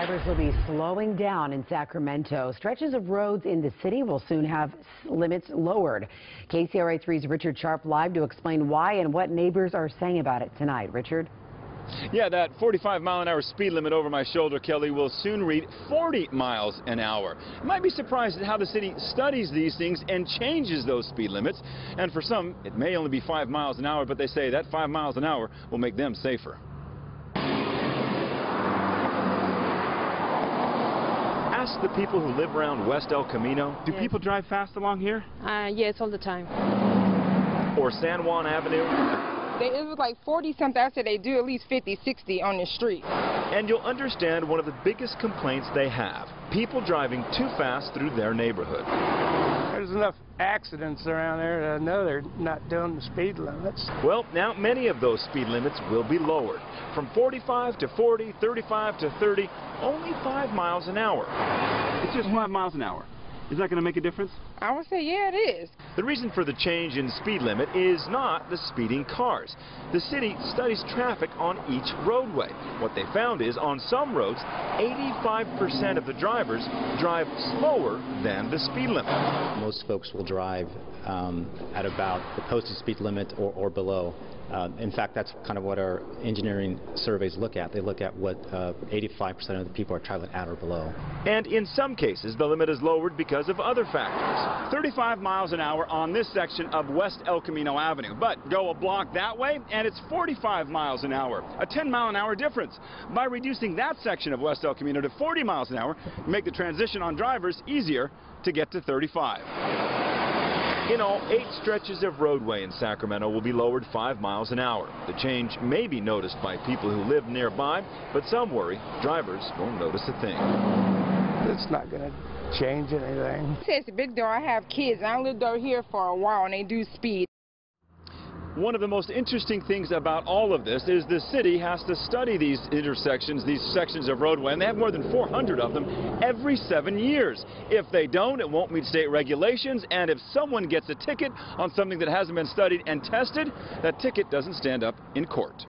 drivers will be slowing down in Sacramento. Stretches of roads in the city will soon have limits lowered. KCRA 3's Richard Sharp live to explain why and what neighbors are saying about it tonight. Richard? Yeah, that 45-mile-an-hour speed limit over my shoulder, Kelly, will soon read 40 miles an hour. You might be surprised at how the city studies these things and changes those speed limits. And for some, it may only be 5 miles an hour, but they say that 5 miles an hour will make them safer. Ask the people who live around West El Camino. Do people drive fast along here? Yes, all the time. Or San Juan Avenue? It was like 40-something. I said they do at least 50, 60 on the street. And you'll understand one of the biggest complaints they have. People driving too fast through their neighborhood. There's enough accidents around there that I know they're not doing the speed limits. Well, now many of those speed limits will be lowered. From 45 to 40, 35 to 30, only 5 miles an hour. It's just 5 miles an hour. Is that going to make a difference? I would say, yeah, it is. The reason for the change in speed limit is not the speeding cars. The city studies traffic on each roadway. What they found is on some roads, 85% of the drivers drive slower than the speed limit. Most folks will drive at about the posted speed limit or below. In fact, that's kind of what our engineering surveys look at. They look at what 85% of the people are traveling at or below. And in some cases, the limit is lowered because of other factors. 35 miles an hour on this section of West El Camino Avenue. But go a block that way, and it's 45 miles an hour. A 10-mile-an-hour difference. By reducing that section of West El Camino to 40 miles an hour, make the transition on drivers easier to get to 35. In all, 8 stretches of roadway in Sacramento will be lowered 5 miles an hour. The change may be noticed by people who live nearby, but some worry drivers won't notice a thing. It's not going to change anything. It's a big deal. I have kids, and I lived over here for a while, and they do speed. One of the most interesting things about all of this is the city has to study these intersections, these sections of roadway, and they have more than 400 of them every 7 years. If they don't, it won't meet state regulations, and if someone gets a ticket on something that hasn't been studied and tested, that ticket doesn't stand up in court.